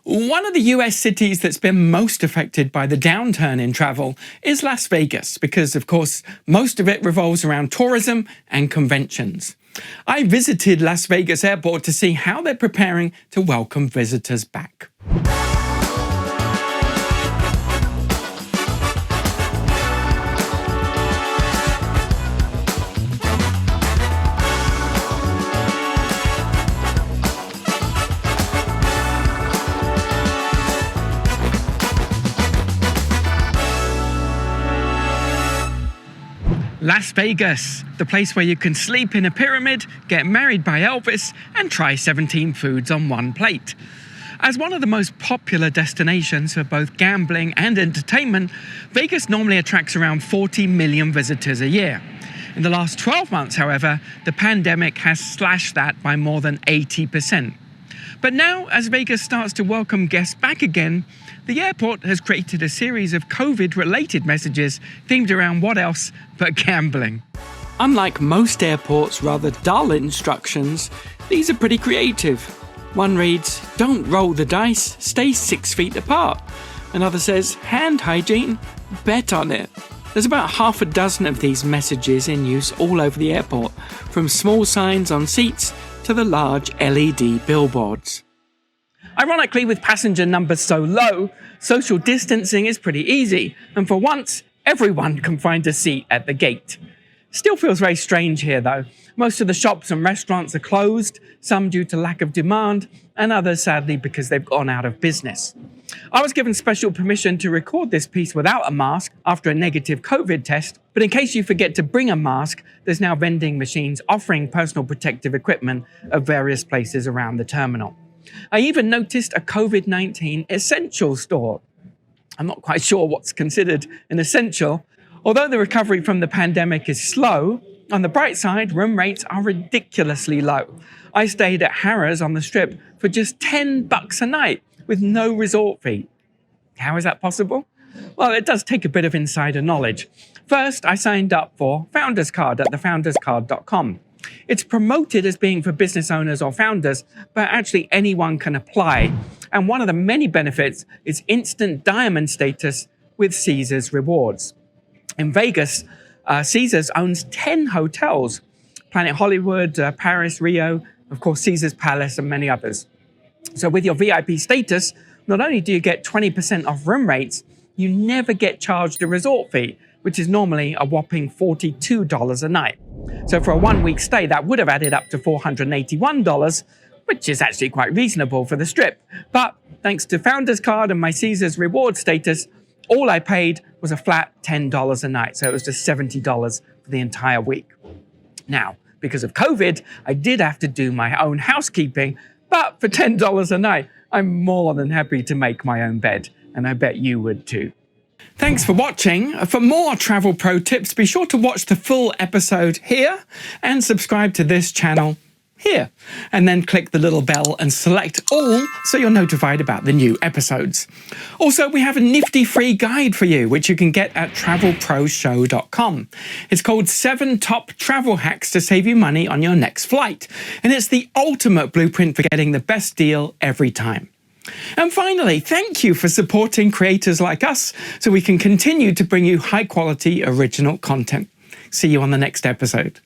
One of the US cities that's been most affected by the downturn in travel is Las Vegas, because of course most of it revolves around tourism and conventions. I visited Las Vegas Airport to see how they're preparing to welcome visitors back. Las Vegas, the place where you can sleep in a pyramid, get married by Elvis, and try 17 foods on one plate. As one of the most popular destinations for both gambling and entertainment, Vegas normally attracts around 40 million visitors a year. In the last 12 months, however, the pandemic has slashed that by more than 80%. But now, as Vegas starts to welcome guests back again, the airport has created a series of COVID-related messages themed around what else but gambling. Unlike most airports' rather dull instructions, these are pretty creative. One reads, "Don't roll the dice, stay 6 feet apart." Another says, "Hand hygiene, bet on it." There's about half a dozen of these messages in use all over the airport, from small signs on seats to the large LED billboards. Ironically, with passenger numbers so low, social distancing is pretty easy, and for once, everyone can find a seat at the gate. Still feels very strange here though. Most of the shops and restaurants are closed, some due to lack of demand, and others sadly because they've gone out of business. I was given special permission to record this piece without a mask after a negative COVID test, but in case you forget to bring a mask, there's now vending machines offering personal protective equipment at various places around the terminal. I even noticed a COVID-19 essential store. I'm not quite sure what's considered an essential. Although the recovery from the pandemic is slow, on the bright side, room rates are ridiculously low. I stayed at Harrah's on the Strip for just $10 a night with no resort fee. How is that possible? Well, it does take a bit of insider knowledge. First, I signed up for Founders Card at thefounderscard.com. It's promoted as being for business owners or founders, but actually anyone can apply. And one of the many benefits is instant diamond status with Caesars Rewards. In Vegas, Caesars owns 10 hotels, Planet Hollywood, Paris, Rio, of course Caesars Palace and many others. So with your VIP status, not only do you get 20% off room rates, you never get charged a resort fee, which is normally a whopping $42 a night. So for a 1-week stay, that would have added up to $481, which is actually quite reasonable for the Strip. But thanks to Founders Card and my Caesars Reward status, all I paid was a flat $10 a night. So it was just $70 for the entire week. Now, because of COVID, I did have to do my own housekeeping, but for $10 a night, I'm more than happy to make my own bed. And I bet you would too. Thanks for watching. For more travel pro tips, be sure to watch the full episode here and subscribe to this channel here. And then click the little bell and select all so you're notified about the new episodes. Also, we have a nifty free guide for you, which you can get at travelproshow.com. It's called 7 Top Travel Hacks to Save You Money on Your Next Flight. And it's the ultimate blueprint for getting the best deal every time. And finally, thank you for supporting creators like us so we can continue to bring you high-quality original content. See you on the next episode.